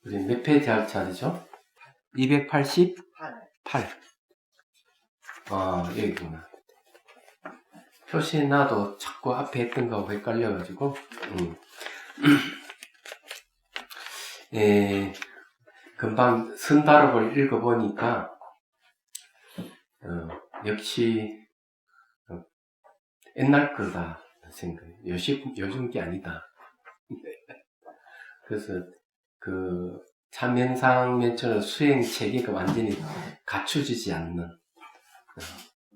우리 몇 페이지 할 차례죠? 288. 여기구나. 표시 나도 자꾸 앞에 했던 거하고 헷갈려가지고. 금방 선다록을 읽어보니까, 역시, 옛날 거다 생각해. 요즘 게 아니다. 그래서, 참명상 면처럼 수행 체계가 완전히 갖춰지지 않는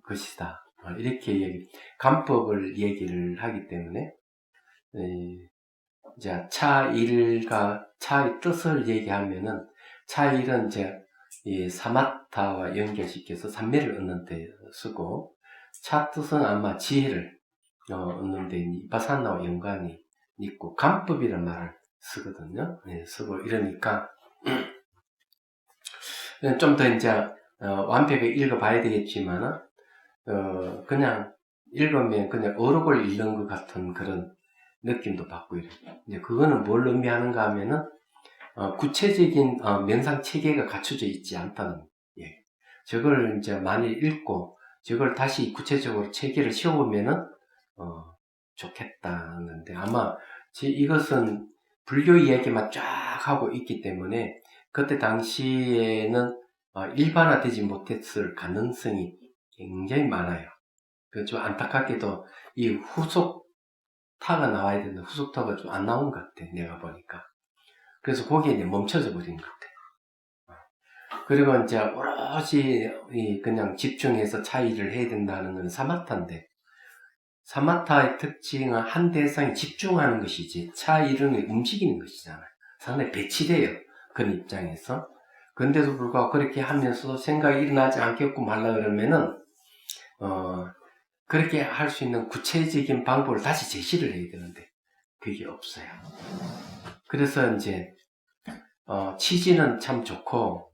것이다. 이렇게 간법을 얘기를 하기 때문에, 이제 차일과 차의 뜻을 얘기하면은, 차일은 이제 이 사마타와 연결시켜서 삼매를 얻는 데 쓰고, 차 뜻은 아마 지혜를 얻는 데 바사나와 연관이 있고, 간법이라는 말을 쓰거든요. 쓰고 이러니까, 좀 더 이제, 완벽하게 읽어봐야 되겠지만은, 그냥 읽으면 그냥 어록을 읽는 것 같은 그런 느낌도 받고 이래요. 이제 그거는 뭘 의미하는가 하면은, 구체적인, 명상 체계가 갖춰져 있지 않다는, 저걸 이제 많이 읽고, 저걸 다시 구체적으로 체계를 씌워보면은, 좋겠다는데, 아마, 이것은 불교 이야기만 쫙 하고 있기 때문에, 그때 당시에는, 일반화되지 못했을 가능성이 굉장히 많아요. 좀 안타깝게도 이 후속타가 나와야 되는데 후속타가 좀 안 나온 것 같아, 내가 보니까. 그래서 거기에 이제 멈춰져 버린 것 같아. 그리고 이제 오롯이 그냥 집중해서 차이를 해야 된다는 건 사마타인데, 사마타의 특징은 한 대상에 집중하는 것이지 차이를 움직이는 것이잖아요. 상당히 배치돼요, 그런 입장에서. 그런데도 불구하고 그렇게 하면서도 생각이 일어나지 않겠고 말라 그러면은, 그렇게 할 수 있는 구체적인 방법을 다시 제시를 해야 되는데, 그게 없어요. 그래서 이제, 취지는 참 좋고,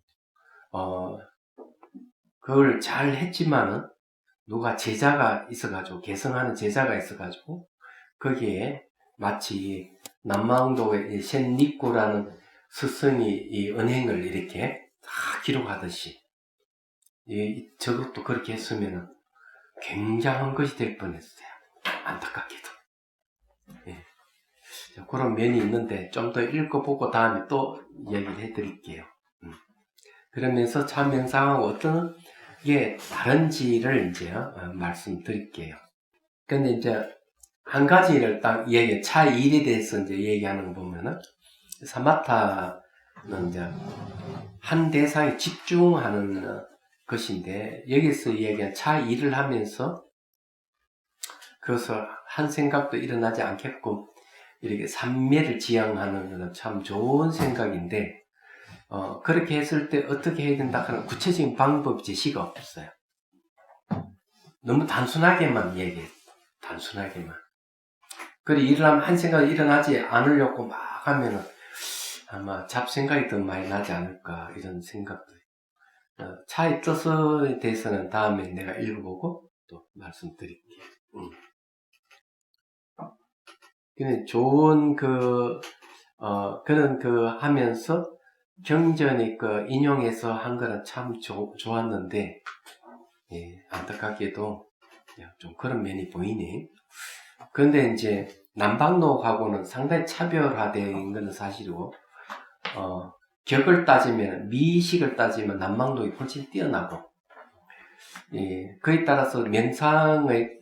그걸 잘 했지만은, 누가 제자가 있어가지고, 개성하는 제자가 있어가지고, 거기에 마치 남망도의 셴니꾸라는 스승이 이 은행을 이렇게 다 기록하듯이, 저것도 그렇게 했으면은 굉장한 것이 될 뻔했어요. 안타깝게도. 그런 면이 있는데 좀 더 읽어보고 다음에 또 얘기를 해드릴게요. 그러면서 참명상하고 어떤 게 다른지를 이제 말씀드릴게요. 근데 이제 한 가지를 딱 차일에 대해서 이제 얘기하는 거 보면은 사마타는 이제 한 대상에 집중하는 것인데 여기서 얘기한 차일을 하면서 그것을 한 생각도 일어나지 않게끔 이렇게 삼매를 지향하는 것은 참 좋은 생각인데 그렇게 했을 때 어떻게 해야 된다 하는 구체적인 방법 제시가 없어요. 너무 단순하게만 얘기해. 단순하게만. 그리고 일어나면 한 생각이 일어나지 않으려고 막 하면은 아마 잡생각이 더 많이 나지 않을까 이런 생각도. 차의 뜻에 대해서는 다음에 내가 읽어보고 또 말씀드릴게요. 근데 좋은 그런 하면서 경전이 인용해서 한 거는 참 좋았는데, 안타깝게도 좀 그런 면이 보이네. 그런데 이제 남방록하고는 상당히 차별화된 것은 사실이고, 격을 따지면, 미식을 따지면 남방록이 훨씬 뛰어나고, 그에 따라서 명상의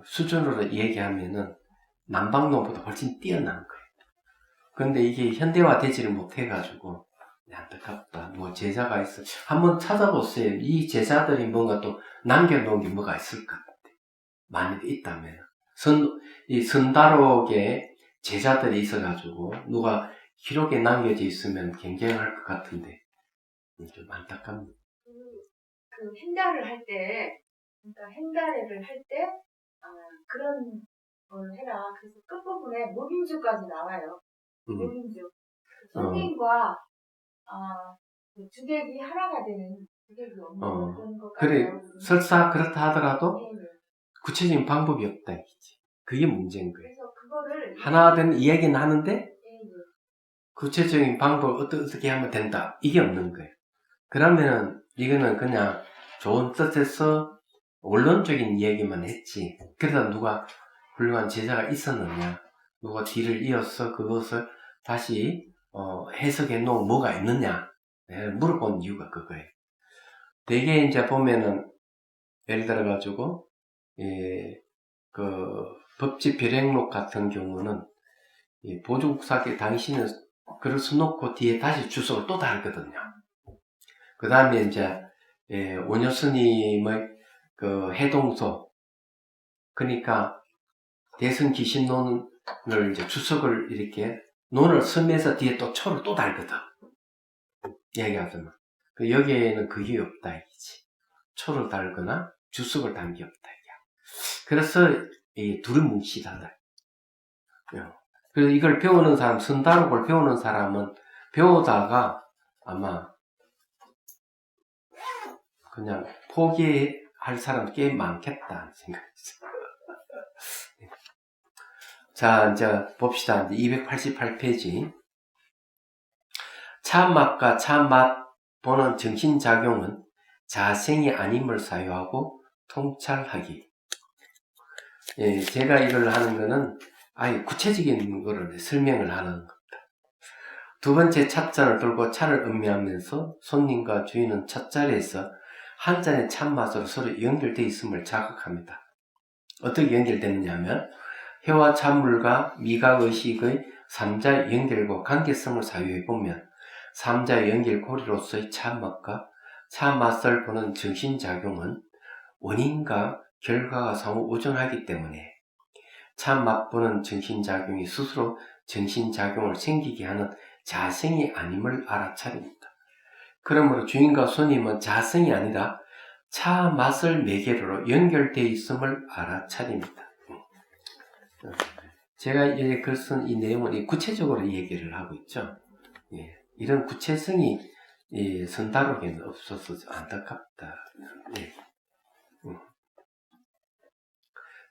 수준으로 얘기하면은 남방록보다 훨씬 뛰어난 거예요. 그런데 이게 현대화되지를 못해가지고 안타깝다. 뭐 제자가 있어. 한번 찾아보세요. 이 제자들이 뭔가 또 남겨놓은 게 뭐가 있을 것 같아. 만약에 있다면. 이 선다록에 제자들이 있어가지고 누가 기록에 남겨져 있으면 굉장할 것 같은데 좀 안타깝네. 그 행달을 할 때, 그러니까 행달회를 할 때 그런 걸 해라. 그래서 끝부분에 무빙주까지 나와요. 무빙주. 손님과 주객이 하나가 되는 주객이 없는 그런 것까지. 그래, 설사 그렇다 하더라도 네. 구체적인 방법이 없다 이거지. 그게 문제인 거예요. 그래서 그거를 하나 된 이야기는 하는데 구체적인 방법을 어떻게 하면 된다. 이게 없는 거예요. 그러면은 이거는 그냥 좋은 뜻에서 원론적인 이야기만 했지. 그러다 누가 훌륭한 제자가 있었느냐, 누가 뒤를 이어서 그것을 다시 해석해 놓은 뭐가 있느냐, 물어본 이유가 그거예요. 대개 이제 보면은 예를 들어 가지고 그 법지 별행록 같은 경우는 보조국사께 당신은 글을 써놓고 뒤에 다시 주석을 또 달거든요. 그 다음에 이제 원효 스님의 그 해동서, 그러니까 대승 기신론을 이제 주석을 이렇게 논을 쓰면서 뒤에 또 초를 또 달거든. 얘기하자면 여기에는 그게 없다 이거지. 초를 달거나 주석을 단 게 없다 이게. 그래서 이 둘은 뭉치다다. 그래서 이걸 배우는 사람, 선다록을 배우는 사람은 배우다가 아마 그냥 포기할 사람 꽤 많겠다 생각이 있어요. 자, 이제 봅시다. 288페이지. 차맛과 차맛 보는 정신작용은 자생이 아님을 사유하고 통찰하기. 예, 제가 이걸 하는 거는 아예 구체적인 거를 설명을 하는 겁니다. 두 번째 찻잔을 들고 차를 음미하면서 손님과 주인은 찻자리에서 한 잔의 찬맛으로 서로 연결되어 있음을 자각합니다. 어떻게 연결되느냐면 혀와 찬물과 미각의식의 삼자의 연결과 관계성을 사유해보면 삼자의 연결고리로서의 차맛과 차맛을 보는 정신작용은 원인과 결과가 상호 우존하기 때문에 차맛 보는 정신작용이 스스로 정신작용을 생기게 하는 자성이 아님을 알아차립니다. 그러므로 주인과 손님은 자성이 아니라 차 맛을 매개로 연결되어 있음을 알아차립니다. 제가 이제 글 쓴 이 내용은 구체적으로 얘기를 하고 있죠. 예, 이런 구체성이 선다록에는 없어서 안타깝다. 예.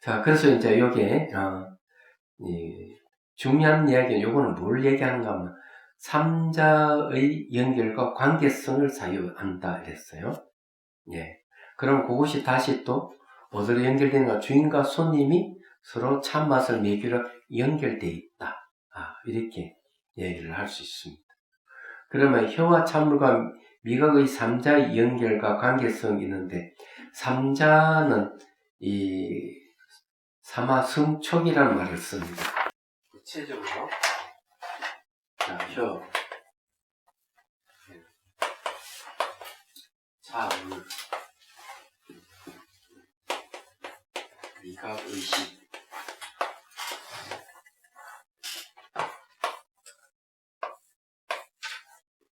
자, 그래서 이제 여기에 중요한 이야기는 요거는 뭘 얘기하는가 하면 삼자의 연결과 관계성을 사유한다 이랬어요. 예. 그럼 그것이 다시 또 어디로 연결되는가? 주인과 손님이 서로 참맛을 매기로 연결되어 있다. 이렇게 얘기를 할 수 있습니다. 그러면 혀와 찬물과 미각의 삼자의 연결과 관계성이 있는데 삼자는 이 사마승촉이라는 말을 씁니다. 구체적으로 자, 혀, 차, 물, 미각, 의식.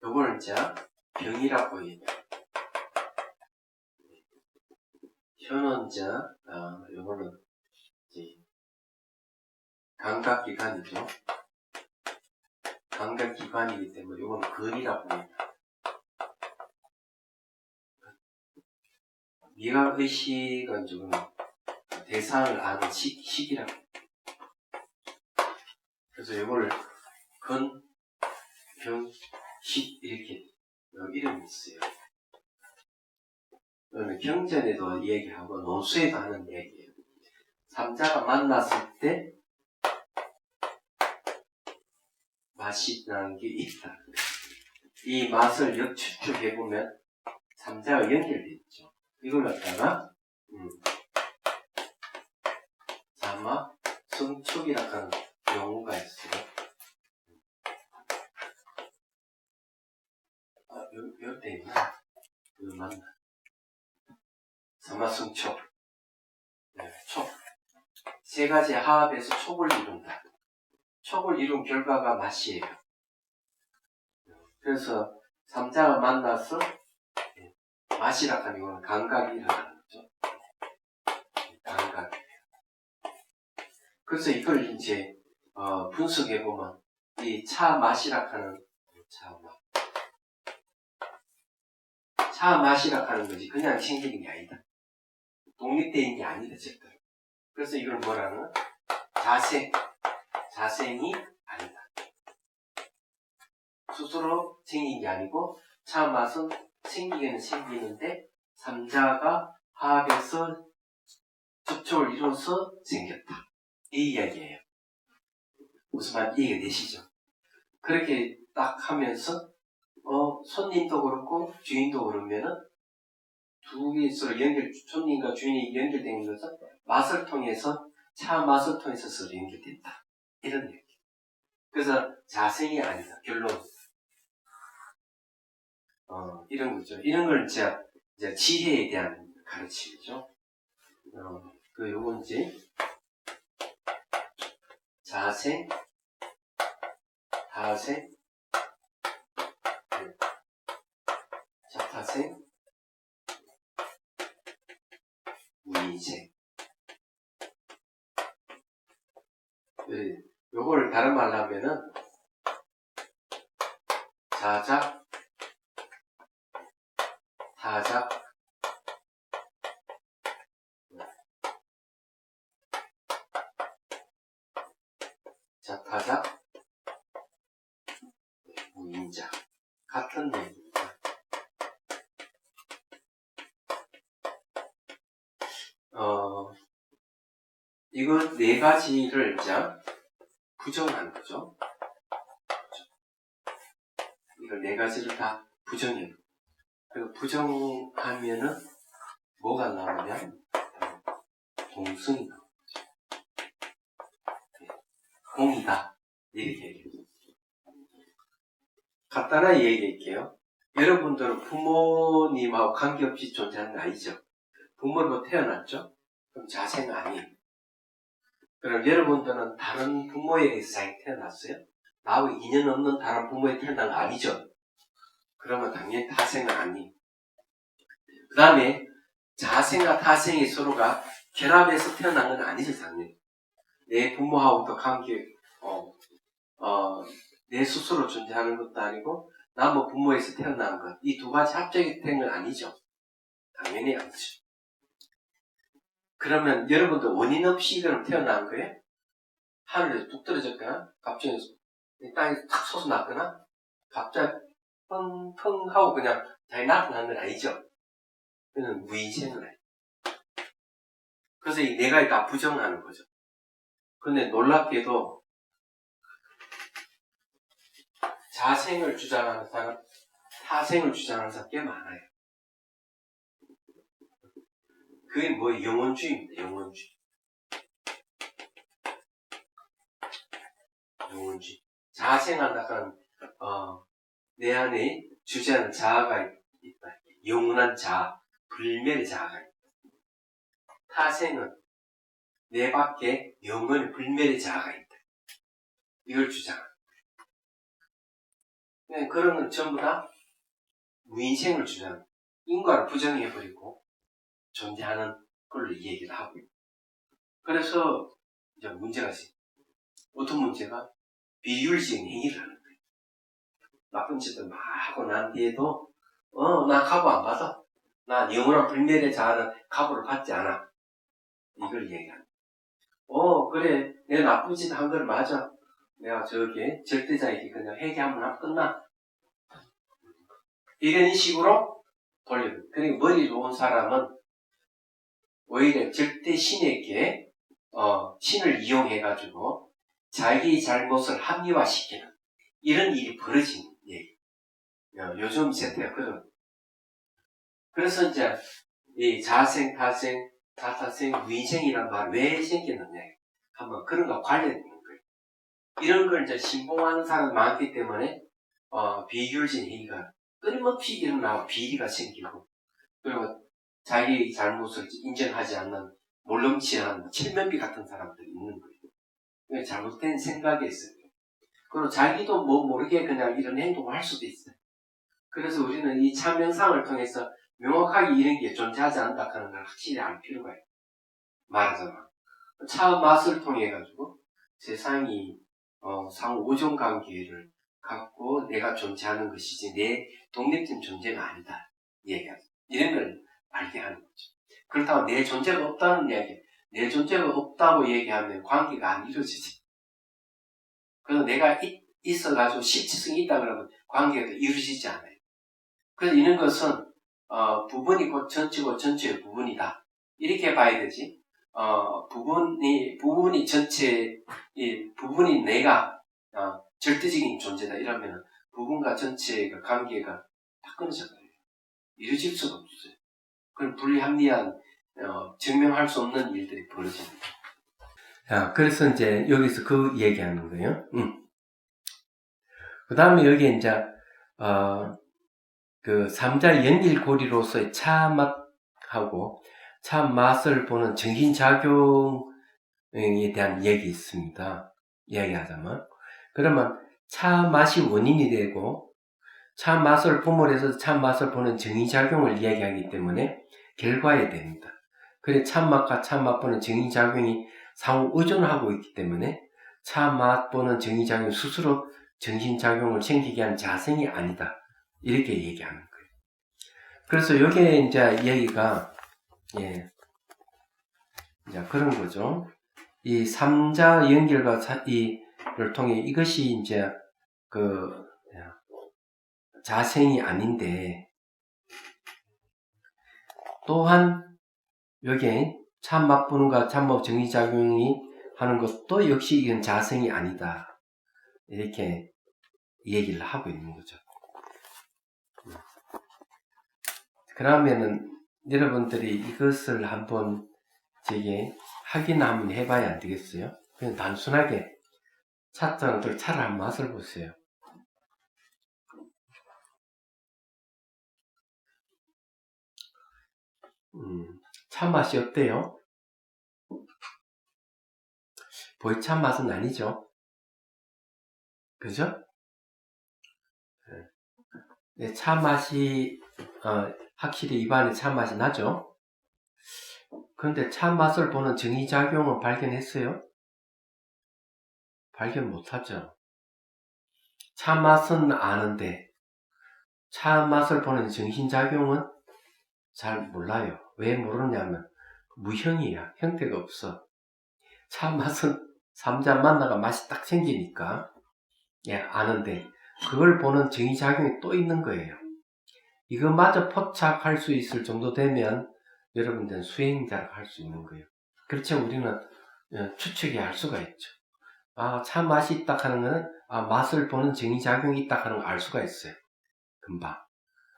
요거는 이제 병이라고 해요. 혀는 이제 요거는 이제 감각기관이죠. 감각기관이기 때문에 요거는 근이라고 해요. 미각, 의식은 조금 대상을 아는 식이라고. 그래서 요거를 근, 병, 식 이렇게 이름이 있어요. 그러면 경전에도 얘기하고 논수에도 하는 얘기예요. 삼자가 만났을 때 맛이 나는 게 있다. 이 맛을 역추측해보면 삼자가 연결되어 있죠. 이걸 갖다가 자마 승축이라고 하는 용어가 있어요. 여기 있나? 이거 맞나? 자마 승축. 네, 촉. 세 가지 화합에서 촉을 이룬다. 촉을 이룬 결과가 맛이에요. 그래서 삼자가 만나서 맛이라고 하는 이거는 감각이 일어나는 거죠. 감각. 그래서 이걸 이제 분석해 보면 이 차 맛이라고 하는 차 맛이라고 하는 것이 그냥 생기는 게 아니다. 독립되어 있는 게 아니다, 절대로. 그래서 이걸 뭐라는 자생이 아니다. 스스로 생긴 게 아니고 차 맛은 생기게는 생기는데 삼자가 화합해서 접촉을 이뤄서 생겼다. 이 이야기예요. 무슨 말인지 이해되시죠? 그렇게 딱 하면서 손님도 그렇고 주인도 그러면은 두 개 서로 손님과 주인이 연결된 것은 맛을 통해서 차 맛을 통해서 서로 연결된다. 이런 얘기. 그래서 자생이 아니다. 결론. 이런 거죠. 이런 걸 이제 지혜에 대한 가르침이죠. 요건 이제 자생, 타생, 자타생, 무인생. 요걸 다른 말로 하면은 자작, 타작, 자타작, 무인작. 같은 얘기입니다. 이거 네 가지를 이제 부정하는 거죠. 이걸 네 가지를 다 부정해요. 그리고 부정하면은 뭐가 나오냐면 동승이 나오죠. 공이다. 이렇게 얘기해요. 간단하게 얘기할게요. 여러분들은 부모님하고 관계없이 존재하는 거 아니죠? 부모로 태어났죠? 그럼 자생 아니에요. 그럼 여러분들은 다른 부모에게서 태어났어요? 나하고 인연 없는 다른 부모에 태어난 거 아니죠? 그러면 당연히 타생은 아니에요. 그 다음에 자생과 타생이 서로가 결합해서 태어난 건 아니죠, 당연히. 내 부모하고도 관계, 내 스스로 존재하는 것도 아니고, 나 뭐 부모에서 태어난 것, 이 두 가지 합작이 된 건 아니죠. 당연히 아니죠. 그러면 여러분도 원인 없이 그럼 태어난 거예요? 하늘에서 뚝 떨어졌거나, 갑자기 땅에 탁 솟아났거나, 갑자기 펑펑 하고 그냥 잘 나타난 건 아니죠. 그는 무인생을 해요. 그래서 이 네 가지 다 부정하는 거죠. 그런데 놀랍게도 자생을 주장하는 사람, 타생을 주장하는 사람 꽤 많아요. 그게 뭐예요? 영혼주의입니다. 영혼주의. 영혼주의. 자생한다는 내 안에 주제하는 자아가 있다. 영원한 자아, 불멸의 자아가 있다. 타생은 내 밖에 영원히 불멸의 자아가 있다. 이걸 주장합니다. 그런 건 전부 다 무인생을 주장합니다. 인과를 부정해버리고 존재하는 걸로 이 얘기를 하고 있다. 그래서 이제 문제가 있어요. 어떤 문제가 비윤리적인 행위를 하는 거예요. 나쁜 짓을 막 하고 난 뒤에도 나 가부 안 받아. 나 영원한 불멸의 자아는 가부를 받지 않아. 이걸 얘기하는 거예요. 그래 내가 나쁜 짓 한 걸 맞아. 내가 저기 절대자에게 그냥 회개하면 하면 끝나. 이런 식으로 돌려요. 그리고 머리 좋은 사람은 오히려 절대 신에게 신을 이용해가지고 자기 잘못을 합리화시키는 이런 일이 벌어지는 얘기. 요즘 세태가 그런. 그래서 이제 이 자생, 타생, 자타생, 무인생이란 말 왜 생겼느냐 한번 그런 거 관련된 거예요. 이런 걸 이제 신봉하는 사람이 많기 때문에 비효율적인 행위가 끊임없이 일어나고 비리가 생기고 그리고 자기 잘못을 인정하지 않는 몰렁치한 칠면비 같은 사람들이 있는 거예요. 잘못된 생각이 있어요. 그리고 자기도 뭐 모르게 그냥 이런 행동을 할 수도 있어요. 그래서 우리는 이 참명상을 통해서 명확하게 이런 게 존재하지 않는다 하는 걸 확실히 알 필요가 있어요. 말하자면 차 맛을 통해 가지고 세상이 상호 오존 관계를 갖고 내가 존재하는 것이지 내 독립된 존재가 아니다 얘기하죠. 이런 걸 알게 하는 거죠. 그렇다고 내 존재가 없다는 이야기, 내 존재가 없다고 얘기하면 관계가 안 이루어지지. 그래서 내가 있어가지고 실체성이 있다 그러면 관계가 이루어지지 않아요. 그래서 이런 것은 부분이 곧 전체고 전체의 부분이다. 이렇게 봐야 되지. 부분이 전체, 부분이 내가 절대적인 존재다 이러면 부분과 전체의 관계가 다 끊어져 버려요. 이루어질 수가 없어요. 그런 불합리한 증명할 수 없는 일들이 벌어집니다. 그래서 이제 여기서 그 얘기하는 거예요. 그 다음에 여기 이제 그 삼자 연일고리로서의 차맛하고 차맛을 보는 정신작용에 대한 얘기 있습니다. 이야기하자면 그러면 차맛이 원인이 되고 차맛을 봄을 해서 차맛을 보는 정의작용을 이야기하기 때문에 결과에 됩니다. 그래 차맛과 차맛 보는 정의작용이 상호 의존하고 있기 때문에 차맛 보는 정의작용 스스로 정신작용을 생기게 한 자성이 아니다. 이렇게 얘기하는 거예요. 그래서 여기에 이제 얘기가 이제 그런 거죠. 이 삼자 연결과 이를 통해 이것이 이제 그 자생이 아닌데 또한 여기에 참맛분과 참맛 정의작용이 하는 것도 역시 이건 자생이 아니다. 이렇게 얘기를 하고 있는 거죠. 그러면은 여러분들이 이것을 한번 확인 한번 해봐야 안 되겠어요? 그냥 단순하게 차를 한 맛을 보세요. 차 맛이 어때요? 보이차 맛은 아니죠? 그죠? 네, 차 맛이 확실히 입안에 차 맛이 나죠? 그런데 차 맛을 보는 정의작용은 발견했어요? 발견 못하죠. 차 맛은 아는데 차 맛을 보는 정신작용은 잘 몰라요. 왜 모르냐면 무형이야. 형태가 없어. 차 맛은 삼자 만나가 맛이 딱 생기니까 아는데 그걸 보는 정의작용이 또 있는 거예요. 이거마저 포착할 수 있을 정도 되면 여러분들은 수행자가 할 수 있는 거예요. 그렇죠. 우리는 추측이 할 수가 있죠. 차 맛이 있다 하는 거는 맛을 보는 정의작용이 있다 하는 걸 알 수가 있어요. 금방.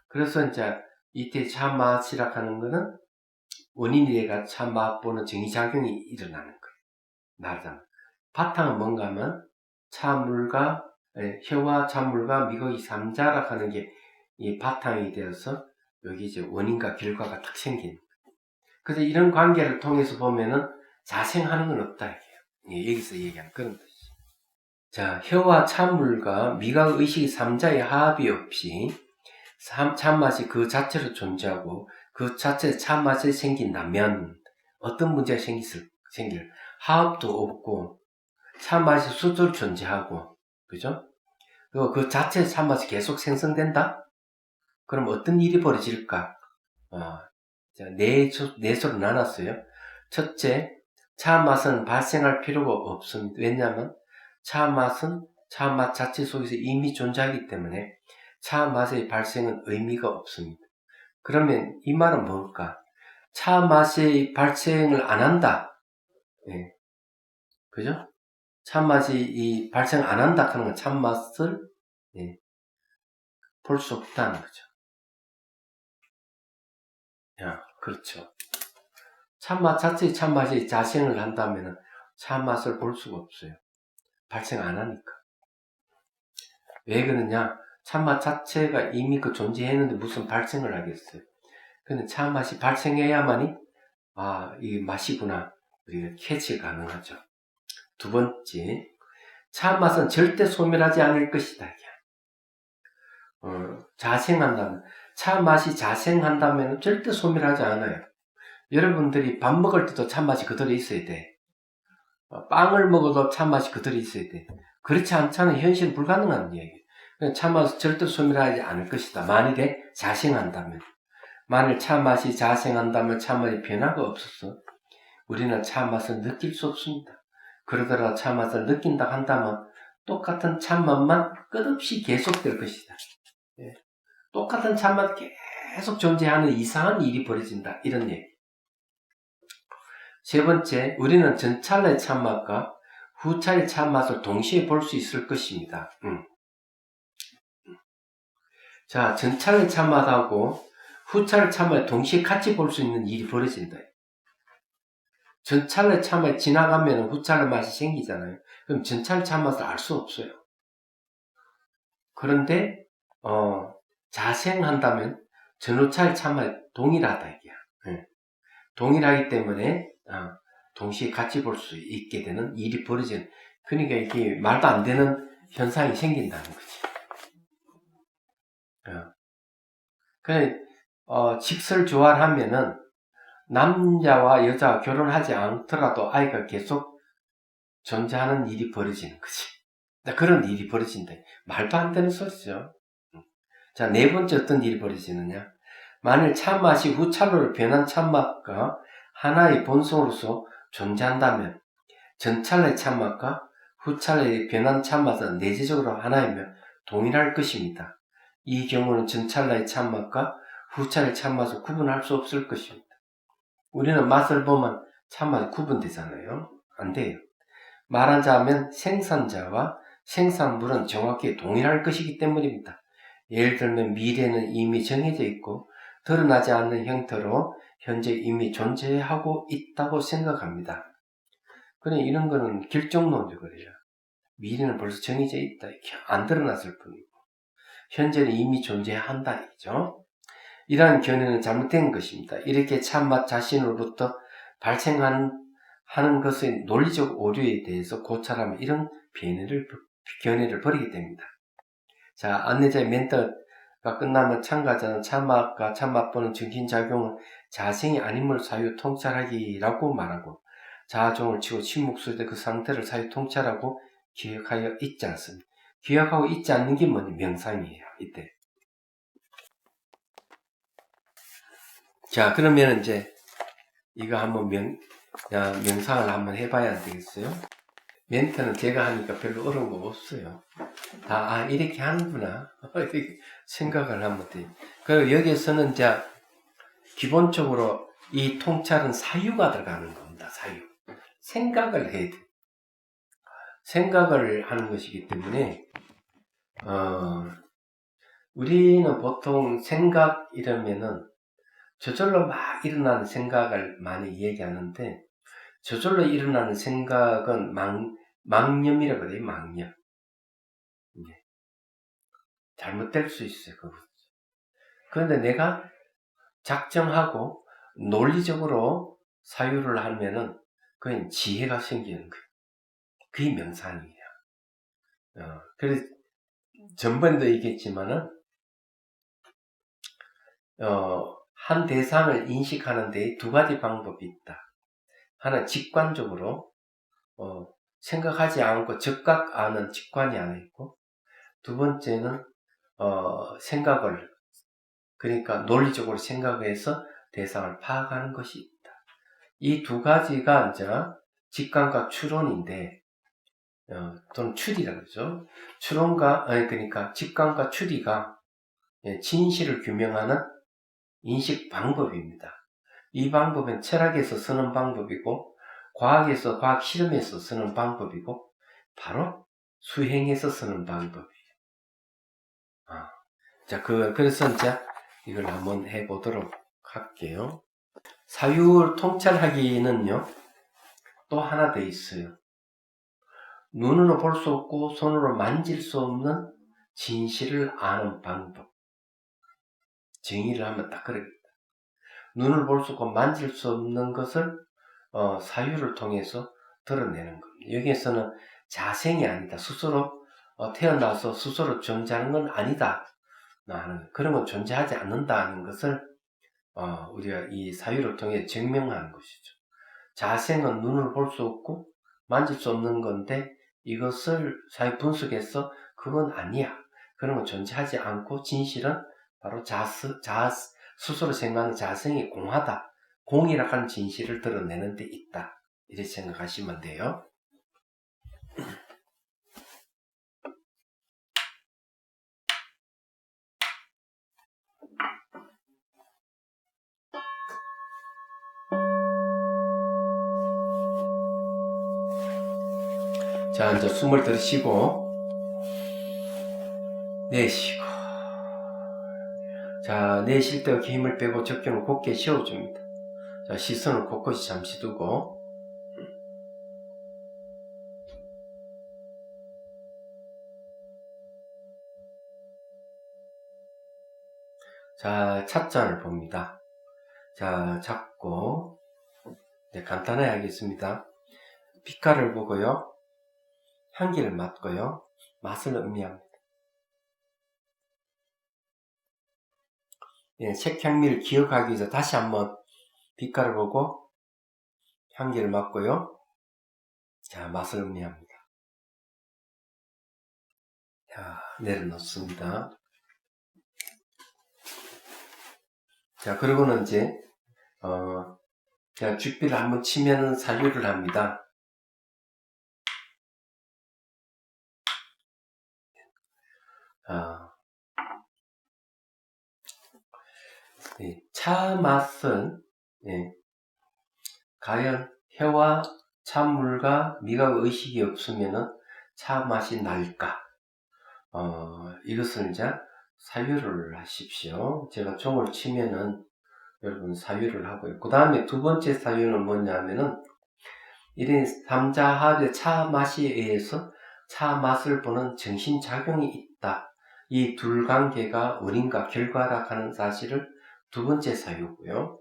그래서 이제 이때 차 맛이라 하는 거는 원인이 돼가 차 맛 보는 정의작용이 일어나는 거예요. 말하자면 바탕은 뭔가 하면 차물과 혀와 찬물과 미각이 삼자라 하는 게 이 바탕이 되어서 여기 이제 원인과 결과가 딱 생긴. 그래서 이런 관계를 통해서 보면은 자생하는 건 없다 이게요. 여기서 얘기하는 그런 뜻이죠. 자, 혀와 찬물과 미각 의식이 삼자의 합이 없이 참맛이 그 자체로 존재하고 그 자체에 참맛이 생긴다면 어떤 문제가 생길 하합도 없고 참맛이 스스로 존재하고 그죠? 그리고 그 자체에 참맛이 계속 생성된다? 그럼 어떤 일이 벌어질까? 네 소로 나눴어요. 첫째, 참맛은 발생할 필요가 없습니다. 왜냐하면 참맛은 참맛 자체 속에서 이미 존재하기 때문에 참맛의 발생은 의미가 없습니다. 그러면 이 말은 뭘까? 참맛의 발생을 안 한다. 그죠? 참맛이 발생 안 한다 하는 건 참맛을 볼 수 없다는 거죠. 그렇죠. 참맛 자체의 참맛이 자생을 한다면 참맛을 볼 수가 없어요. 발생 안 하니까. 왜 그러냐? 참맛 자체가 이미 존재했는데 무슨 발생을 하겠어요. 근데 참맛이 발생해야만이 이게 맛이구나. 우리가 캐치가 가능하죠. 두 번째, 참맛은 절대 소멸하지 않을 것이다. 자생한다면, 참맛이 자생한다면 절대 소멸하지 않아요. 여러분들이 밥 먹을 때도 참맛이 그대로 있어야 돼. 빵을 먹어도 참맛이 그대로 있어야 돼. 그렇지 않잖아요. 현실은 불가능한 얘기예요. 참맛은 절대 소멸하지 않을 것이다. 만일에 자생한다면. 만일 참맛이 자생한다면 참맛의 변화가 없어서 우리는 참맛을 느낄 수 없습니다. 그러더라도 참맛을 느낀다 한다면 똑같은 참맛만 끝없이 계속될 것이다. 예. 똑같은 참맛 계속 존재하는 이상한 일이 벌어진다. 이런 얘기. 세 번째, 우리는 전찰의 참맛과 후찰의 참맛을 동시에 볼 수 있을 것입니다. 자, 전찰의 참맛하고 후찰의 참맛을 동시에 같이 볼 수 있는 일이 벌어진다. 전찰의 참맛이 지나가면 후찰의 맛이 생기잖아요. 그럼 전찰의 참맛을 알 수 없어요. 그런데 자생한다면 전후찰의 참맛이 동일하다 이게야. 동일하기 때문에 동시에 같이 볼 수 있게 되는 일이 벌어지는, 그러니까 이게 말도 안 되는 현상이 생긴다는 거지. 직설조활하면은 남자와 여자가 결혼하지 않더라도 아이가 계속 존재하는 일이 벌어지는 거지. 그런 일이 벌어진다. 말도 안 되는 소리죠. 자, 네 번째 어떤 일이 벌어지느냐. 만일 참맛이 후찰로를 변한 참맛과 하나의 본성으로서 존재한다면 전찰의 참맛과 후찰의 변한 참맛은 내재적으로 하나이며 동일할 것입니다. 이 경우는 전찰의 참맛과 후찰의 참맛을 구분할 수 없을 것입니다. 우리는 맛을 보면 참맛이 구분되잖아요. 안 돼요. 말하자면 생산자와 생산물은 정확히 동일할 것이기 때문입니다. 예를 들면 미래는 이미 정해져 있고 드러나지 않는 형태로 현재 이미 존재하고 있다고 생각합니다. 그래, 이런 거는 결정론적이에요. 미래는 벌써 정해져 있다. 이렇게 안 드러났을 뿐이고 현재는 이미 존재한다. 이죠. 이러한 견해는 잘못된 것입니다. 이렇게 참맛 자신으로부터 발생하는 것의 논리적 오류에 대해서 고찰하면 이런 견해를 버리게 됩니다. 자, 안내자의 멘트가 끝나면 참가자는 참맛과 참맛보는 정신작용을 자생이 아님을 사유 통찰하기라고 말하고 자아종을 치고 침묵 때 그 상태를 사유 통찰하고 기억하여 있지 않습니다. 기억하고 있지 않는 게 뭐냐? 명상이에요. 이때. 자, 그러면 이제 이거 한번 명상을 한번 해봐야 안 되겠어요? 멘트는 제가 하니까 별로 어려운 거 없어요. 다, 이렇게 하는구나. 이렇게 생각을 하면 돼요. 그리고 여기에서는 이제 기본적으로 이 통찰은 사유가 들어가는 겁니다. 사유. 생각을 해야 돼. 생각을 하는 것이기 때문에, 우리는 보통 생각 이러면은 저절로 막 일어나는 생각을 많이 얘기하는데, 저절로 일어나는 생각은 망념이라고 그래요. 망념. 잘못될 수 있어요. 그런데 내가 작정하고 논리적으로 사유를 하면은 그건 지혜가 생기는 거예요. 그게 명상이에요. 그래서 전번에도 얘기했지만은 한 대상을 인식하는 데 두 가지 방법이 있다. 하나 직관적으로 생각하지 않고 즉각하는 직관이 하나 있고, 두 번째는 생각을, 그러니까 논리적으로 생각해서 대상을 파악하는 것이 있다. 이 두 가지가 이제 직관과 추론인데, 또는 추리라고 그러죠. 그러니까 직관과 추리가 진실을 규명하는 인식 방법입니다. 이 방법은 철학에서 쓰는 방법이고, 과학 실험에서 쓰는 방법이고, 바로 수행에서 쓰는 방법이에요. 자, 그래서 이제 이걸 한번 해보도록 할게요. 사유를 통찰하기는요, 또 하나 더 있어요. 눈으로 볼 수 없고 손으로 만질 수 없는 진실을 아는 방법. 정의를 하면 딱 그럽니다. 눈을 볼 수 없고 만질 수 없는 것을 사유를 통해서 드러내는 겁니다. 여기에서는 자생이 아니다. 스스로 태어나서 스스로 존재하는 건 아니다. 그런 건 존재하지 않는다는 것을 우리가 이 사유를 통해 증명하는 것이죠. 자생은 눈을 볼 수 없고 만질 수 없는 건데 이것을 사유 분석해서 그건 아니야. 그런 건 존재하지 않고 진실은 바로 스스로 생각하는 자생이 공하다. 공이라고 하는 진실을 드러내는 데 있다. 이렇게 생각하시면 돼요. 자, 이제 숨을 들이쉬고 내쉬고. 자, 내쉴 때 어깨 힘을 빼고 적경을 곧게 쉬어줍니다. 자, 시선을 곳곳이 잠시 두고. 자, 찻잔을 봅니다. 자, 잡고, 네, 간단하게 하겠습니다. 빛깔을 보고요. 향기를 맡고요. 맛을 음미합니다. 예, 색향미를 기억하기 위해서 다시 한번 빛깔을 보고 향기를 맡고요. 자, 맛을 음미합니다. 자, 내려놓습니다. 자, 그리고는 이제 제가 죽비를 한번 치면은 사유를 합니다. 차 맛은 과연 혀와 찬물과 미각 의식이 없으면은 차 맛이 날까? 이것을 이제 사유를 하십시오. 제가 종을 치면은 여러분 사유를 하고요. 그 다음에 두 번째 사유는 뭐냐면은 1인 3자 합의 차 맛에 의해서 차 맛을 보는 정신작용이 있다. 이 둘 관계가 원인과 결과라 하는 사실을 두 번째 사유고요.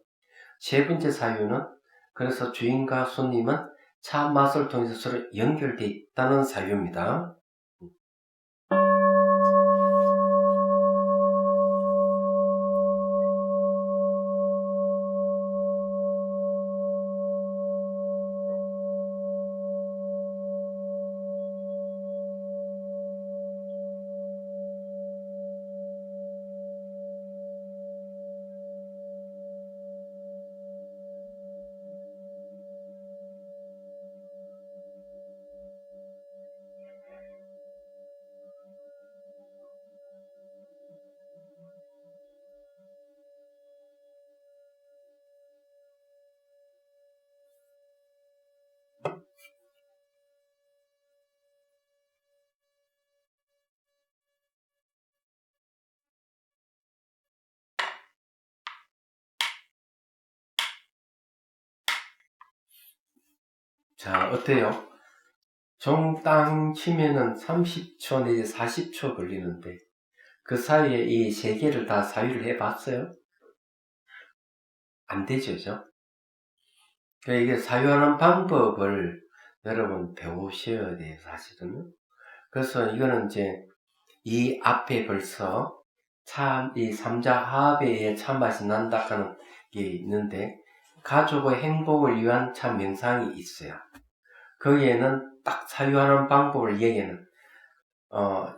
세 번째 사유는 그래서 주인과 손님은 차 맛을 통해서 서로 연결되어 있다는 사유입니다. 자, 어때요? 종 땅 치면은 30초 내지 40초 걸리는데 그 사이에 이 세 개를 다 사유를 해봤어요? 안 되죠, 그죠? 그러니까 이게 사유하는 방법을 여러분 배우셔야 돼요, 사실은. 그래서 이거는 이제 이 앞에 벌써 이 삼자합에 의해 참맛이 난다 하는 게 있는데 가족의 행복을 위한 참 명상이 있어요. 거기에는 딱 사유하는 방법을 얘기하는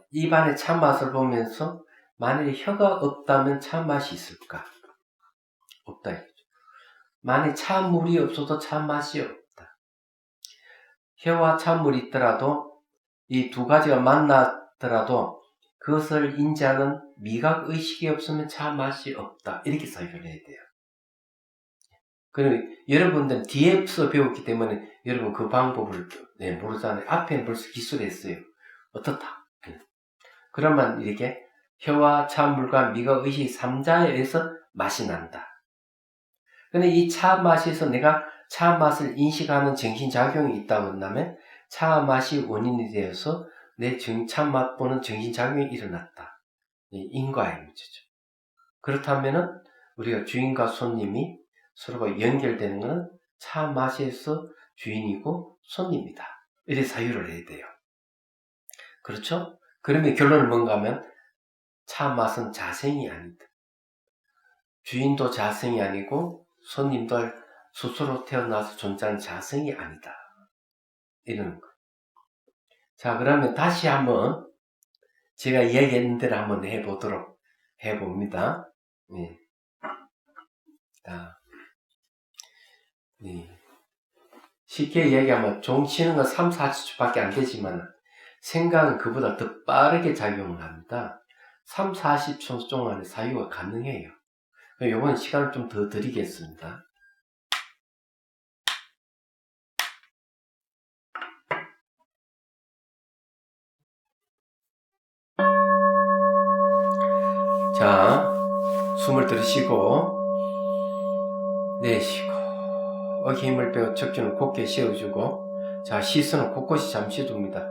입안의 참맛을 보면서 만약에 혀가 없다면 참맛이 있을까? 없다. 만약 찬물이 없어도 참맛이 없다. 혀와 찬물이 있더라도 이 두 가지가 만났더라도 그것을 인지하는 미각 의식이 없으면 참맛이 없다. 이렇게 사유를 해야 돼요. 그러면 여러분들은 뒤에서 배웠기 때문에 여러분 그 방법을 모르잖아요. 앞에는 벌써 기술했어요. 어떻다. 그러면 이렇게 혀와 찬물과 미각 의식 3자에 의해서 맛이 난다. 근데 이 차 맛에서 내가 차 맛을 인식하는 정신작용이 있다고 한다면 차 맛이 원인이 되어서 내 차 맛 보는 정신작용이 일어났다. 인과의 문제죠. 그렇다면은 우리가 주인과 손님이 서로가 연결되는 것은 차 맛에서 주인이고 손님이다. 이렇게 사유를 해야 돼요. 그렇죠? 그러면 결론은 뭔가 하면 차 맛은 자생이 아니다. 주인도 자생이 아니고 손님도 스스로 태어나서 존재하는 자성이 아니다. 이러는 거. 자, 그러면 다시 한번 제가 이야기했는 대로 한번 해봅니다. 네. 자, 네. 쉽게 이야기하면 종 치는 건 3, 40초밖에 안 되지만 생각은 그보다 더 빠르게 작용을 합니다. 3, 40초 동안에 사유가 가능해요. 이번 시간을 좀 더 드리겠습니다. 자, 숨을 들이쉬고 내쉬고 어깨 힘을 빼고 척추는 곧게 세워주고 자, 시선은 곳곳이 잠시 둡니다.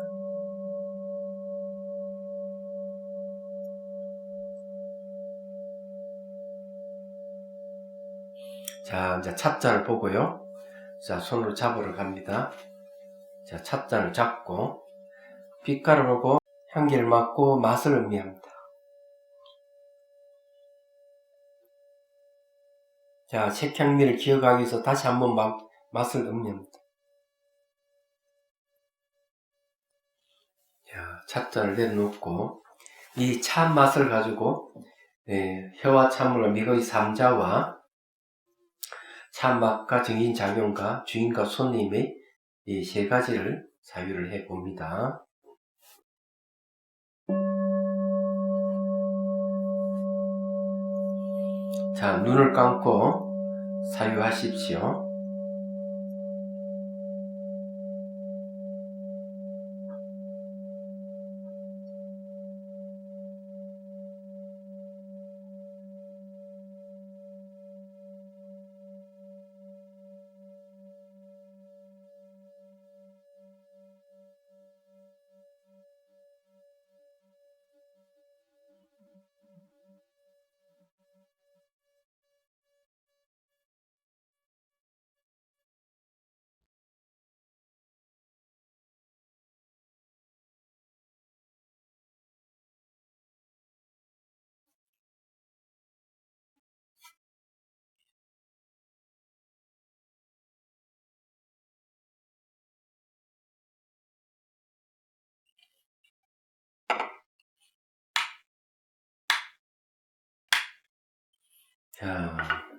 자, 이제 찻잔을 보고요. 자, 손으로 잡으러 갑니다. 자, 찻잔을 잡고 빛깔을 보고 향기를 맡고 맛을 음미합니다. 자, 색향미를 기억하기 위해서 다시 한번 맛을 음미합니다. 자, 찻잔을 내려놓고 이 차 맛을 가지고 혀와 찬물과 미거의 삼자와 참맛과 정신작용과 주인과 손님의 이 세 가지를 사유를 해봅니다. 자, 눈을 감고 사유하십시오. 자,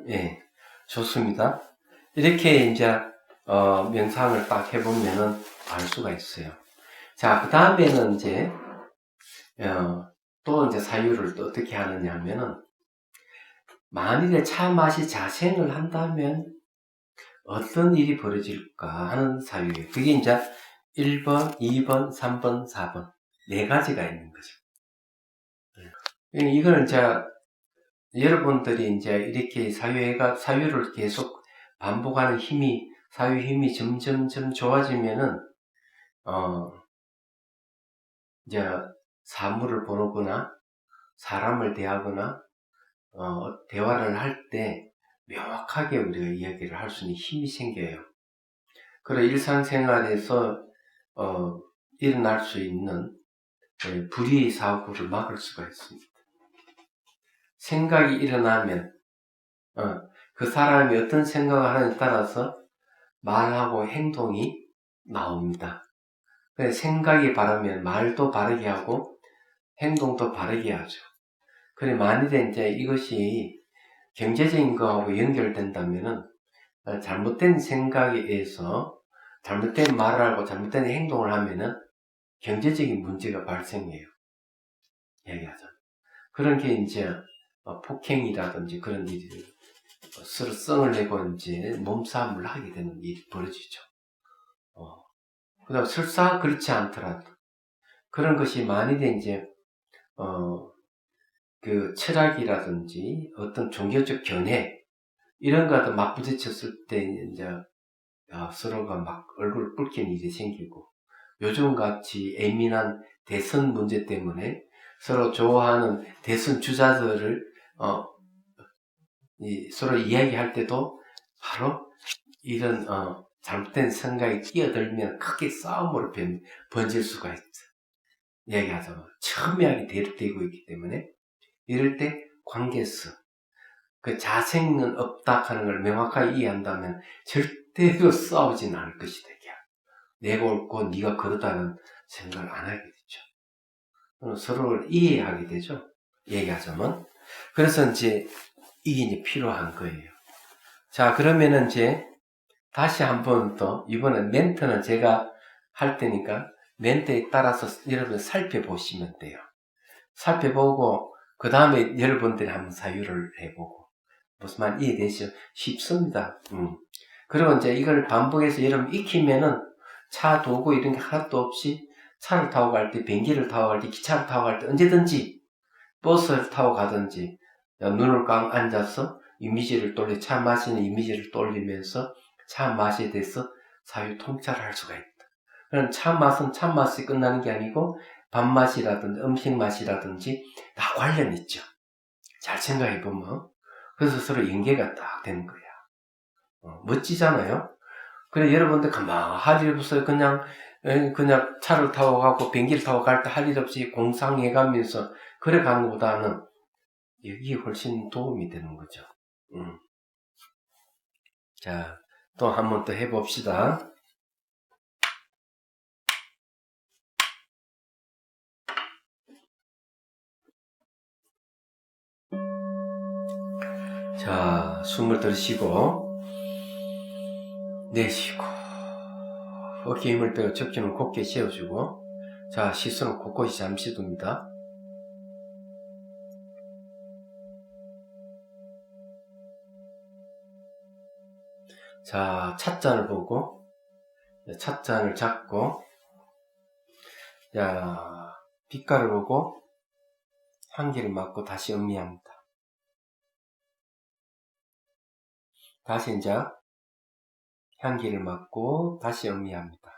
예, 좋습니다. 이렇게 이제 명상을 딱 해보면은 알 수가 있어요. 자, 그 다음에는 이제 또 이제 사유를 또 어떻게 하느냐 하면은 만일에 차 맛이 자생을 한다면 어떤 일이 벌어질까 하는 사유예요. 그게 이제 1번, 2번, 3번, 4번 네 가지가 있는 거죠. 이거는 이제 여러분들이 이제 이렇게 사유를 계속 반복하는 사유 힘이 점점점 좋아지면은, 이제 사물을 보거나, 사람을 대하거나, 대화를 할 때 명확하게 우리가 이야기를 할 수 있는 힘이 생겨요. 그래, 일상생활에서, 일어날 수 있는 불의의 사고를 막을 수가 있습니다. 생각이 일어나면 그 사람이 어떤 생각을 하느냐에 따라서 말하고 행동이 나옵니다. 생각이 바르면 말도 바르게 하고 행동도 바르게 하죠. 그래 만일에 이제 이것이 경제적인 거하고 연결된다면은 잘못된 생각에 의해서 잘못된 말을 하고 잘못된 행동을 하면은 경제적인 문제가 발생해요. 얘기하자. 그런 게 이제 폭행이라든지 그런 일이 서로 성을 내고 이제 몸싸움을 하게 되는 일이 벌어지죠. 그 다음 설사 그렇지 않더라도 그런 것이 만일에 이제 그 철학이라든지 어떤 종교적 견해 이런 거하고 맞부딪혔을 때 이제 서로가 막 얼굴 붉히는 일이 생기고 요즘같이 예민한 대선 문제 때문에 서로 좋아하는 대선 주자들을 서로 이야기할 때도 바로 이런 잘못된 생각이 끼어들면 크게 싸움으로 번질 수가 있죠. 얘기하자면 첨예하게 대립되고 있기 때문에 이럴 때 관계성 그 자생은 없다 하는 걸 명확하게 이해한다면 절대로 싸우진 않을 것이다. 내가 옳고 네가 그러다는 생각을 안 하게 되죠. 서로를 이해하게 되죠. 얘기하자면. 그래서 이제 이게 필요한 거예요. 자, 그러면은 이제 다시 한번 또 이번엔 멘트는 제가 할 테니까 멘트에 따라서 여러분 살펴보시면 돼요. 살펴보고 그 다음에 여러분들이 한번 사유를 해보고 무슨 말 이해되시죠? 쉽습니다. 그리고 이제 이걸 반복해서 여러분 익히면은 차 도구 이런 게 하나도 없이 차를 타고 갈 때, 비행기를 타고 갈 때, 기차를 타고 갈 때 언제든지 버스를 타고 가든지 눈을 꽉 앉아서 차 마시는 이미지를 떠올리면서 차 맛에 대해서 사유 통찰을 할 수가 있다. 그럼 차 맛은 차 맛이 끝나는 게 아니고 밥맛이라든지 음식 맛이라든지 다 관련 있죠. 잘 생각해 보면. 그래서 서로 연계가 딱 되는 거야. 멋지잖아요. 그래 여러분들 가만 할 일 없어요. 그냥 차를 타고 가고 비행기를 타고 갈 때 할 일 없이 공상해 가면서 그래 가는 것보다는 여기에 훨씬 도움이 되는 거죠. 자, 또 한 번 더 해봅시다. 자, 숨을 들이쉬고 내쉬고 어깨 힘을 빼고 척추는 곧게 세워주고 자, 시선은 곳곳이 잠시 둡니다. 자, 찻잔을 보고 찻잔을 잡고 자, 빛깔을 보고 향기를 맡고 다시 음미합니다. 다시 이제 향기를 맡고 다시 음미합니다.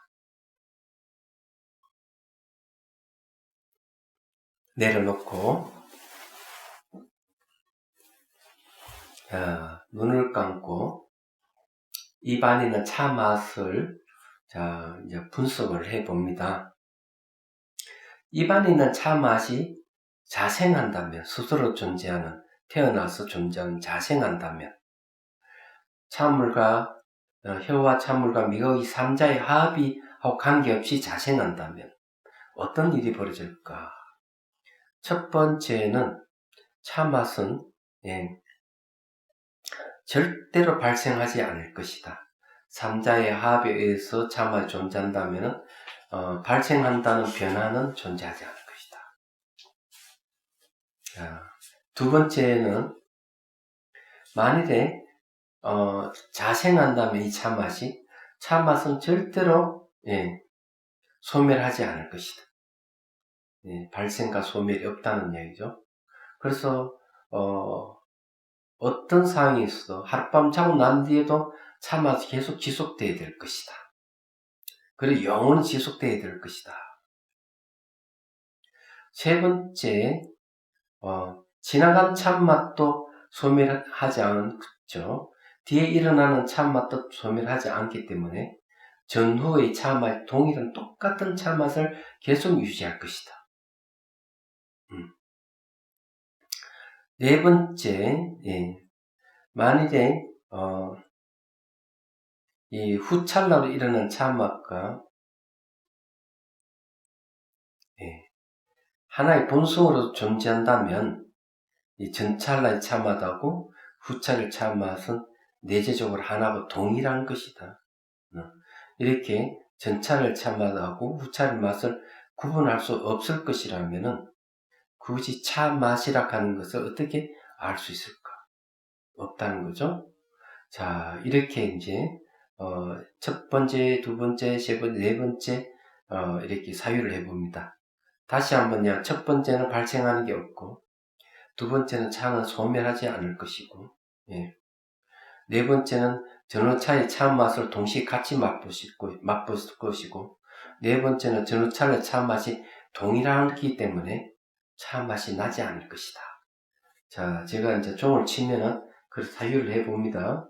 내려놓고 자, 눈을 감고 입 안에 있는 차 맛을 자, 이제 분석을 해 봅니다. 입 안에 있는 차 맛이 자생한다면, 스스로 존재하는, 태어나서 존재하는 자생한다면, 찬물과, 혀와 찬물과 미각이 삼자의 합의하고 관계없이 자생한다면, 어떤 일이 벌어질까? 첫 번째는, 차 맛은, 절대로 발생하지 않을 것이다. 삼자의 합의에 의해서 차 맛이 존재한다면, 발생한다는 변화는 존재하지 않을 것이다. 자, 두 번째는 만일에 자생한다면 이 차맛은 절대로 소멸하지 않을 것이다. 발생과 소멸이 없다는 얘기죠. 그래서 어떤 상황이 있어도 하룻밤 자고 난 뒤에도 차맛이 계속 지속돼야 될 것이다. 그리고 영원히 지속돼야 될 것이다. 세 번째, 지나간 참맛도 소멸하지 않죠. 뒤에 일어나는 참맛도 소멸하지 않기 때문에 전후의 참맛, 동일한 똑같은 참맛을 계속 유지할 것이다. 네 번째, 만일에 이 후찰나로 일어나는 참맛과 하나의 본성으로 존재한다면 이 전찰나의 참맛하고 후찰의 참맛은 내재적으로 하나고 동일한 것이다. 이렇게 전찰의 참맛하고 후찰의 맛을 구분할 수 없을 것이라면은 굳이 참맛이라 하는 것을 어떻게 알 수 있을까? 없다는 거죠. 자, 이렇게 이제 첫 번째, 두 번째, 세 번째, 네 번째 이렇게 사유를 해봅니다. 다시 한번요. 첫 번째는 발생하는 게 없고 두 번째는 차는 소멸하지 않을 것이고 네 번째는 전후차의 참맛을 동시에 같이 맛보실 것이고 네 번째는 전후차의 참맛이 동일하기 때문에 참맛이 나지 않을 것이다. 자, 제가 이제 종을 치면은 그 사유를 해봅니다.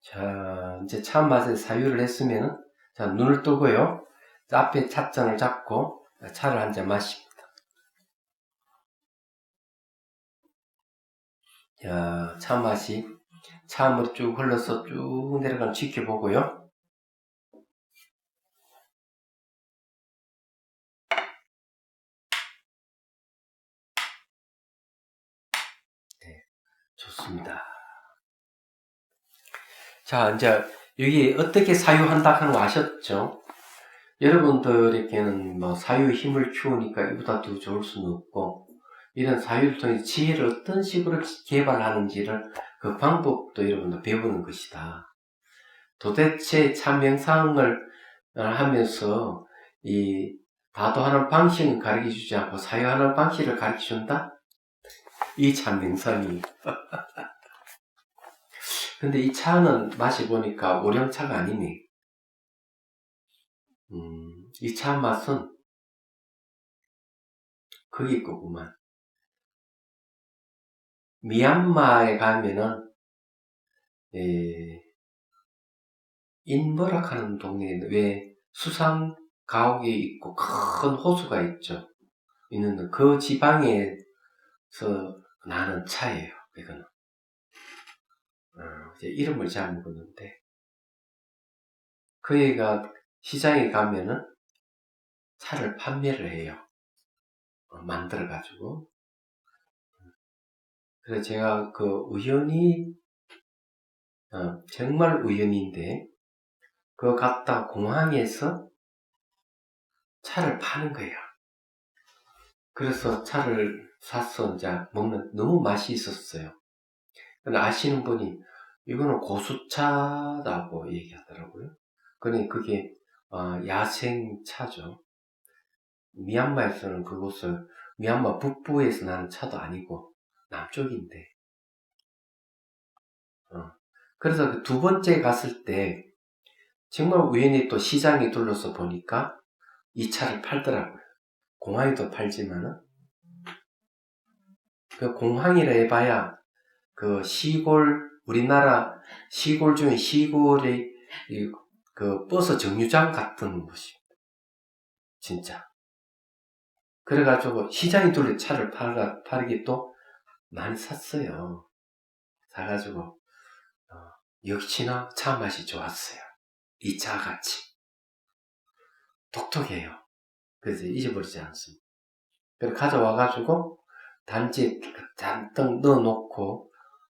자, 이제 참맛의 사유를 했으면, 자, 눈을 뜨고요. 앞에 찻잔을 잡고 차를 한 잔 마십니다. 야, 차 맛이 차물이 쭉 흘러서 쭉 내려가는 지켜보고요. 네, 좋습니다. 자, 이제 여기 어떻게 사유한다 하는 거 아셨죠? 여러분들에게는 뭐 사유의 힘을 키우니까 이보다 더 좋을 수는 없고, 이런 사유를 통해 지혜를 어떤 식으로 개발하는지를 그 방법도 여러분들 배우는 것이다. 도대체 참 명상을 하면서 이 다도하는 방식은 가르쳐주지 않고 사유하는 방식을 가르쳐준다? 이 참 명상이. 근데 이 차는 마셔보니까 오령차가 아니네. 이 차 맛은 거기 거구만. 미얀마에 가면은 인버락하는 동네에 왜 수상 가옥이 있고 큰 호수가 있죠. 있는데 그 지방에서 나는 차예요. 이거는 이제 이름을 잘 모르는데 그 애가 시장에 가면은 차를 판매를 해요. 만들어 가지고. 그래서 제가 그 우연히 정말 우연인데 그거 갔다 공항에서 차를 파는 거예요. 그래서 차를 사서 이제 먹는 너무 맛이 있었어요. 근데 아시는 분이 이거는 고수차라고 얘기하더라고요. 그러니 그게 야생차죠. 미얀마에서는 그곳을 미얀마 북부에서 나는 차도 아니고 남쪽인데 그래서 그 두 번째 갔을 때 정말 우연히 또 시장에 둘러서 보니까 이 차를 팔더라고요. 공항에도 팔지만은 그 공항이라 해봐야 그 시골 우리나라 시골 중에 시골의 그 버스 정류장 같은 곳이 진짜. 그래가지고 시장에 둘러 차를 팔기 또 많이 샀어요. 사가지고 역시나 차 맛이 좋았어요. 이 차 같이 독특해요. 그래서 잊어버리지 않습니다. 그래서 가져와가지고 단지에 잔뜩 넣어놓고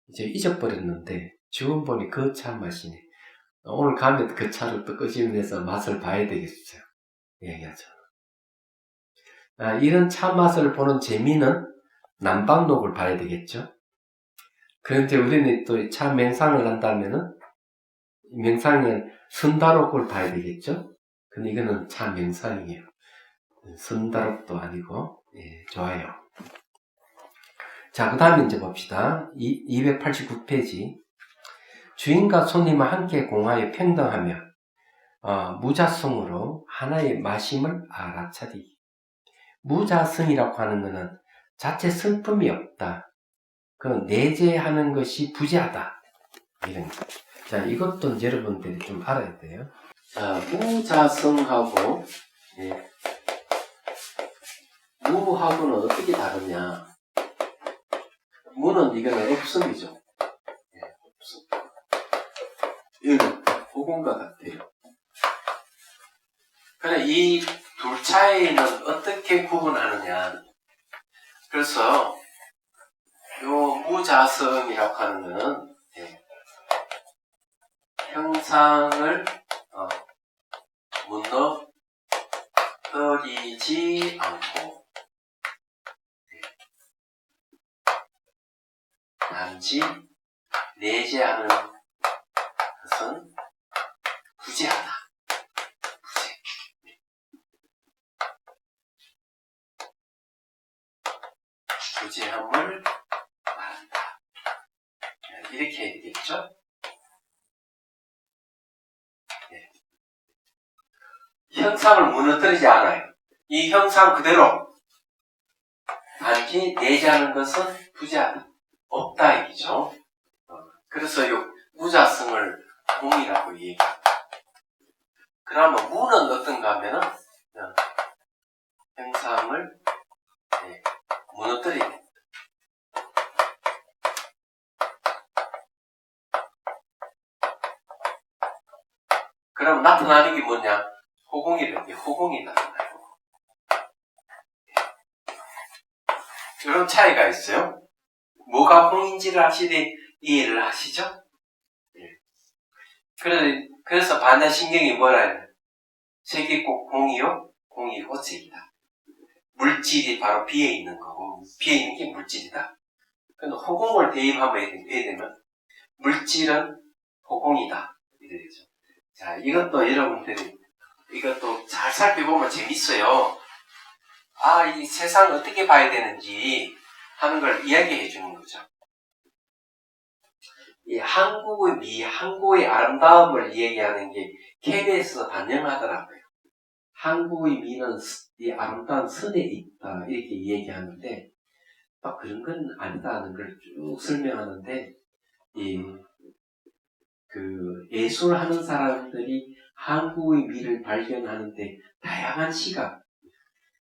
이제 잊어버렸는데 지금 보니 그 차 맛이네. 오늘 가면 그 차를 또 끄집어내서 맛을 봐야 되겠어요. 얘기하죠. 이런 차 맛을 보는 재미는 남방록을 봐야 되겠죠. 그런데 우리는 또 차 명상을 한다면은 명상은 선다록을 봐야 되겠죠. 근데 이거는 차 명상이에요. 선다록도 아니고 좋아요. 자, 그 다음에 이제 봅시다. 289페이지. 주인과 손님을 함께 공하여 평등하며 무자성으로 하나의 마심을 알아차리기. 무자성이라고 하는 것은 자체 성품이 없다. 그건 내재하는 것이 부재하다. 이런 거. 자, 이것도 여러분들이 좀 알아야 돼요. 자, 무자성하고 무하고는 어떻게 다르냐? 무는 이거는 없음이죠. 없음. 이거는 호공과 같아요. 그래, 이 둘 차이는 어떻게 구분하느냐? 그래서 요 무자성이라고 하는 거는 형상을 무너뜨리지 않고 단지 내재하는 것은 부재하다. 부재함을 말한다. 이렇게 해야 되겠죠? 형상을 무너뜨리지 않아요. 이 형상 그대로 단지 내재하는 것은 부재하다. 없다 얘기죠. 그래서 이 무자성을 무이라고 얘기합니다. 그러면 무는 어떤가 하면은 형상을 무너뜨리는 그럼 나타나는 게 뭐냐? 호공이라는 게 호공이 나타나요. 이런 차이가 있어요. 뭐가 공인지를 하시되 이해를 하시죠? 그래서 반야신경이 뭐라 해요? 색이 꼭 공이요? 공이고 색이다. 물질이 바로 비에 있는 거고, 비에 있는 게 물질이다. 그래서 호공을 대입하면 해야 되면, 물질은 호공이다. 이래 되죠. 자, 이것도 여러분들이, 이것도 잘 살펴보면 재밌어요. 아, 이 세상 어떻게 봐야 되는지 하는 걸 이야기해 주는 거죠. 이 한국의 미, 한국의 아름다움을 얘기하는 게 KBS에서 반영하더라고요. 한국의 미는 이 아름다운 선에 있다 이렇게 얘기하는데 막 그런 건 아니다는 걸 쭉 설명하는데 그 예술하는 사람들이 한국의 미를 발견하는데 다양한 시각,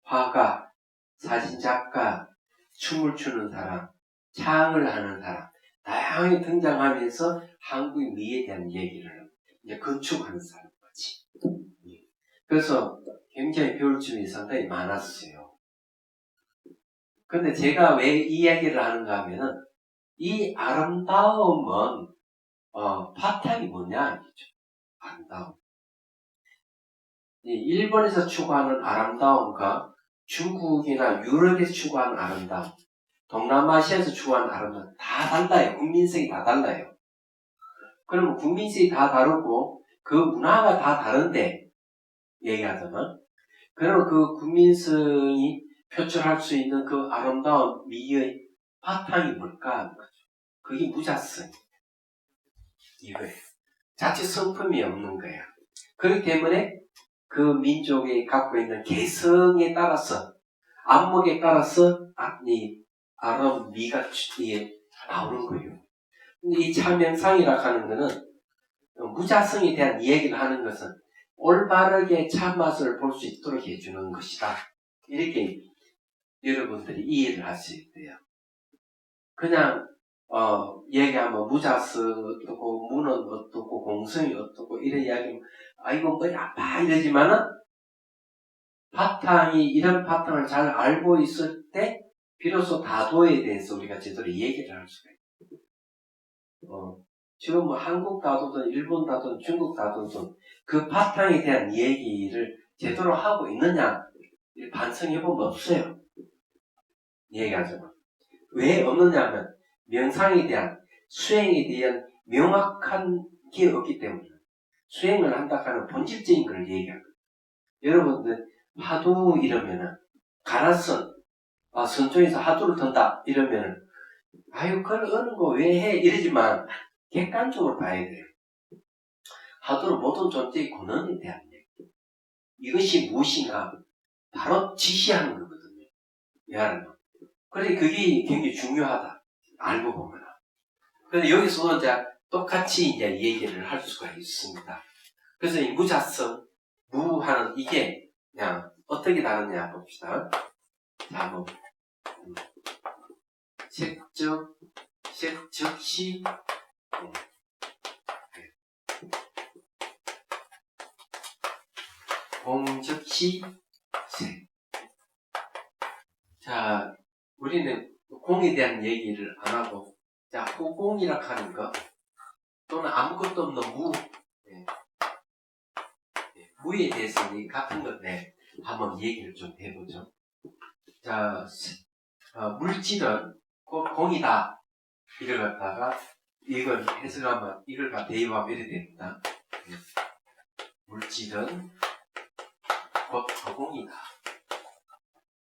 화가, 사진작가, 춤을 추는 사람, 창을 하는 사람 다양하게 등장하면서 한국의 미에 대한 얘기를 이제 건축하는 사람까지. 그래서 굉장히 배울 점이 상당히 많았어요. 근데 제가 왜 이 이야기를 하는가 하면은 이 아름다움은 바탕이 뭐냐 이거죠. 아름다움. 일본에서 추구하는 아름다움과 중국이나 유럽에서 추구하는 아름다움, 동남아시아에서 추구하는 아름다움 다 달라요. 국민성이 다 달라요. 그러면 국민성이 다 다르고 그 문화가 다 다른데 얘기하자면 그러면 그 국민성이 표출할 수 있는 그 아름다운 미의 바탕이 뭘까? 그게 무자성. 이거예요. 자체 성품이 없는 거야. 그렇기 때문에 그 민족이 갖고 있는 개성에 따라서 안목에 따라서 이 아름 미가 나오는 거예요. 근데 이 차명상이라 하는 거는 무자성에 대한 이야기를 하는 것은 올바르게 참맛을 볼 수 있도록 해주는 것이다. 이렇게 여러분들이 이해를 할 수 있대요. 그냥 얘기하면 무자스 어떻고 무는 어떻고 공성이 어떻고 이런 이야기하면 이건 머리 아파 이러지만은 바탕이 이런 바탕을 잘 알고 있을 때 비로소 다도에 대해서 우리가 제대로 얘기를 할 수가 있어요. 지금 뭐 한국 다도든 일본 다도든 중국 다도든 그 바탕에 대한 얘기를 제대로 하고 있느냐 반성해보면 없어요. 얘기하자면 왜 없느냐 하면 명상에 대한 수행에 대한 명확한 게 없기 때문에 수행을 한다 하는 본질적인 걸 얘기하거든요. 여러분들 하도 이러면은 가라선 선종에서 하도를 든다 이러면은 그걸 어느 거 왜 해 이러지만 객관적으로 봐야 돼요. 하도는 모든 존재의 근원에 대한 얘기. 이것이 무엇인가 바로 지시하는 거거든요. 미안하면. 그래 그게 굉장히 중요하다. 알고 보면. 그런데 여기서 이제 똑같이 이제 얘기를 할 수가 있습니다. 그래서 이 무자성, 무하는 이게 그냥 어떻게 다르냐 봅시다. 자, 뭐 색즉시 공즉시 색. 자, 우리는 공에 대한 얘기를 안 하고 자, 호공이라 하는 거 또는 아무것도 없는 무 무에 대해서 같은 건데 한번 얘기를 좀 해보죠. 자, 물질은 공이다. 이걸 갖다가 이걸 해석하면 이걸 갖다 대입하면 이렇게 됩니다. 물질은 곧 공이다.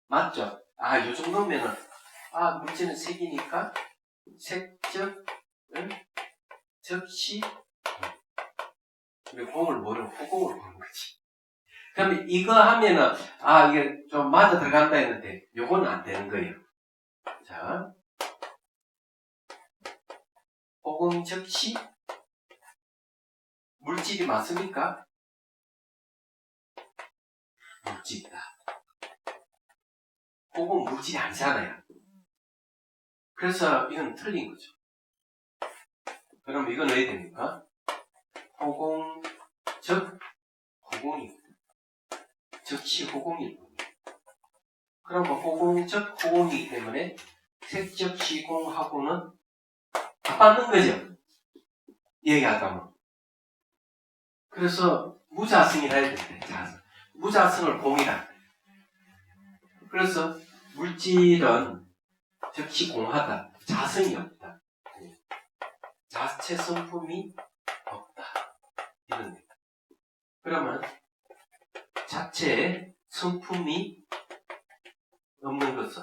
맞죠? 요 정도면은 물질은 색이니까 색즉 즉시 우리 공을 모르는 호공을 보는 거지. 그러면 이거 하면은 이게 좀 맞아 들어간다 했는데 요거는 안 되는 거예요. 자, 호공 즉시 물질이 맞습니까? 물질이다. 호공 물질이 아니잖아요. 그래서 이건 틀린 거죠. 그럼 이건 왜 됩니까? 호공 즉 호공이 즉시 호공이 그러면 호공 즉 호공이기 때문에 색적 시공하고는 다 받는 거죠. 얘기하다 보면. 그래서 무자성이라 해야 되는데 무자성을 공이라. 그래서 물질은 즉시 공하다. 자성이 없다. 자체 성품이 없다. 이런 겁니다. 그러면 자체에 성품이 없는 것은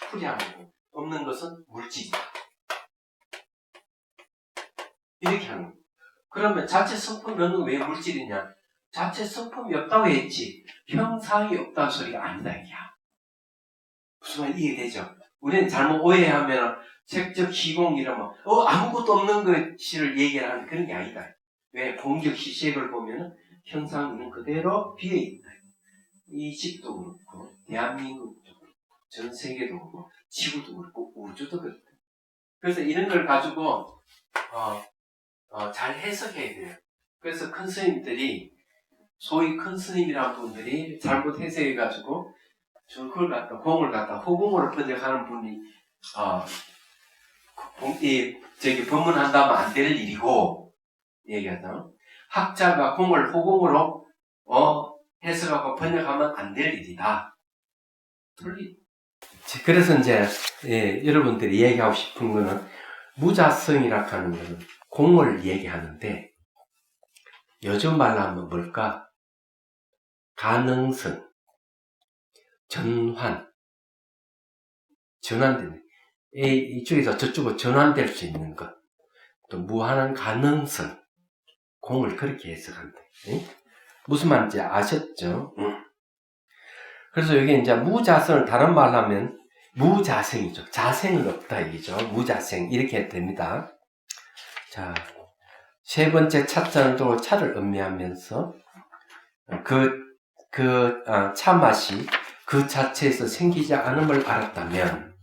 풀이하고 없는 것은 물질이다. 이렇게 하는 겁니다. 그러면 자체 성품이 없는 왜 물질이냐? 자체 성품이 없다고 했지 형상이 없다는 소리가 아니다 이게야. 무슨 말 이해되죠? 우리는 잘못 오해하면 색적 시공이라면 아무것도 없는 것을 얘기하는 그런 게 아니다. 왜? 공적 시색을 보면 형상은 그대로 비어있다. 이 집도 그렇고 대한민국도 그렇고 전 세계도 그렇고 지구도 그렇고 우주도 그렇다. 그래서 이런 걸 가지고 잘 해석해야 돼요. 그래서 큰 스님들이 소위 큰 스님이라는 분들이 잘못 해석해가지고 그걸 갖다 공을 갖다 호공으로 번역하는 분이 법문한다면 안 될 일이고 얘기하자. 학자가 공을 호공으로 해석하고 번역하면 안 될 일이다. 그래서 이제 여러분들이 얘기하고 싶은 거는 무자성이라 하는 거는 공을 얘기하는데 요즘 말로 하면 뭘까? 가능성, 전환되는 이쪽에서 저쪽으로 전환될 수 있는 것, 또 무한한 가능성, 공을 그렇게 해석한다. 무슨 말인지 아셨죠? 그래서 여기 이제 무자성을 다른 말로 하면 무자생이죠. 자생은 없다 얘기죠. 무자생 이렇게 해도 됩니다. 자, 세 번째 차자는 또 차를 음미하면서 차 맛이 그 자체에서 생기지 않음을 알았다면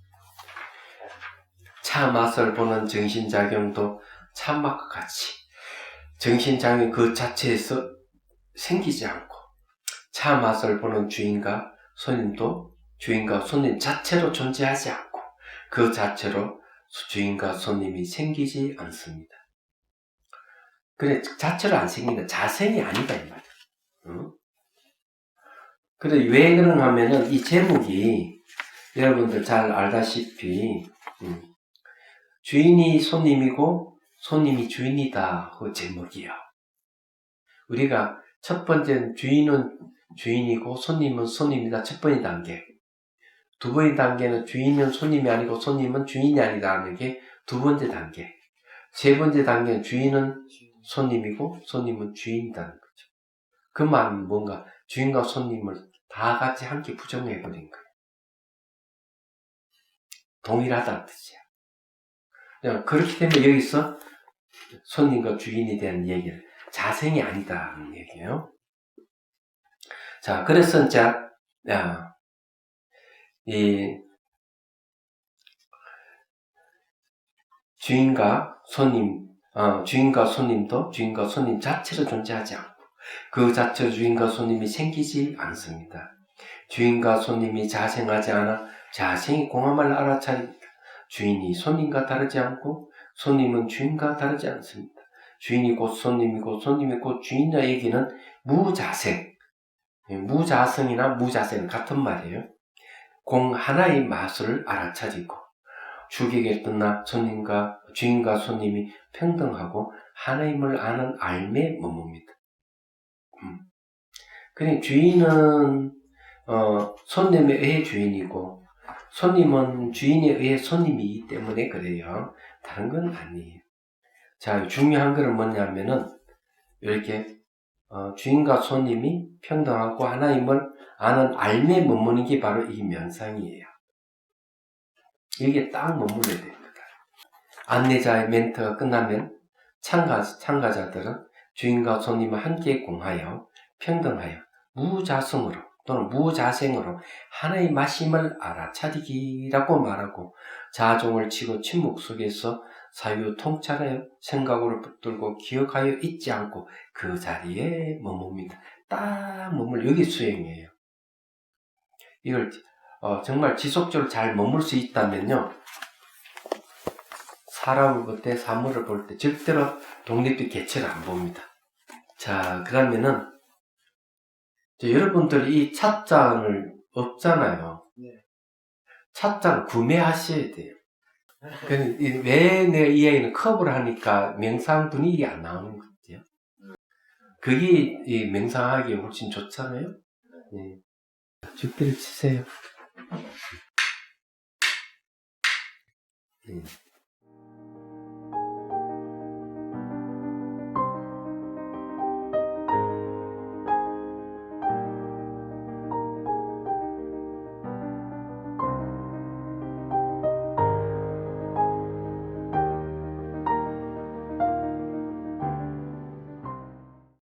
차 맛을 보는 정신작용도 차 맛과 같이 정신작용이 그 자체에서 생기지 않고 차 맛을 보는 주인과 손님도 주인과 손님 자체로 존재하지 않고 그 자체로 주인과 손님이 생기지 않습니다. 그래 자체로 안 생긴다. 자생이 아니다 이 말이야. 응? 그래 왜 그런가 하면은 이 제목이 여러분들 잘 알다시피 주인이 손님이고 손님이 주인이다 그 제목이에요. 우리가 첫 번째는 주인은 주인이고 손님은 손님이다. 첫 번째 단계. 두 번째 단계는 주인은 손님이 아니고 손님은 주인이 아니다 하는 게 두 번째 단계. 세 번째 단계는 주인은 손님이고 손님은 주인이라는 거죠. 그 말은 뭔가 주인과 손님을 다 같이 함께 부정해버린 거예요. 동일하다는 뜻이야. 그렇기 때문에 여기서 손님과 주인에 대한 얘기를 자생이 아니다 하는 얘기예요. 자, 그래서 이제 이 주인과 손님도 주인과 손님 자체로 존재하지 않고 그 자체로 주인과 손님이 생기지 않습니다. 주인과 손님이 자생하지 않아 자생이 공함을 알아차립니다. 주인이 손님과 다르지 않고 손님은 주인과 다르지 않습니다. 주인이 곧 손님이고 손님이 곧 주인이라 얘기는 무자생, 무자성이나 무자생은 같은 말이에요. 공 하나의 마술을 알아차리고 주객에 떠나 주인과 손님이 평등하고 하나임을 아는 알매 머뭅니다. 그러니까 주인은 손님에 의해 주인이고 손님은 주인에 의해 손님이기 때문에 그래요. 다른 건 아니에요. 자, 중요한 것은 뭐냐면은 이렇게 주인과 손님이 평등하고 하나임을 아는 알매 머무는 게 바로 이 명상이에요. 이게 딱 머물러야 됩니다. 안내자의 멘트가 끝나면 참가자들은 주인과 손님을 함께 공하여 평등하여 무자성으로 또는 무자생으로 하나의 마심을 알아차리기라고 말하고 자종을 치고 침묵 속에서 사유 통찰하여 생각으로 붙들고 기억하여 잊지 않고 그 자리에 머뭅니다. 딱 여기 수행이에요. 이걸 정말 지속적으로 잘 머물 수 있다면요, 사람을 볼 때, 사물을 볼 때 절대로 독립의 개체를 안 봅니다. 자, 그러면은 여러분들이 이 찻잔을 없잖아요. 찻잔 구매하셔야 돼요. 왜 내가 이 얘기는 컵을 하니까 명상 분위기 안 나오는 거죠. 그게 이 명상하기에 훨씬 좋잖아요. 네. 죽비를 치세요.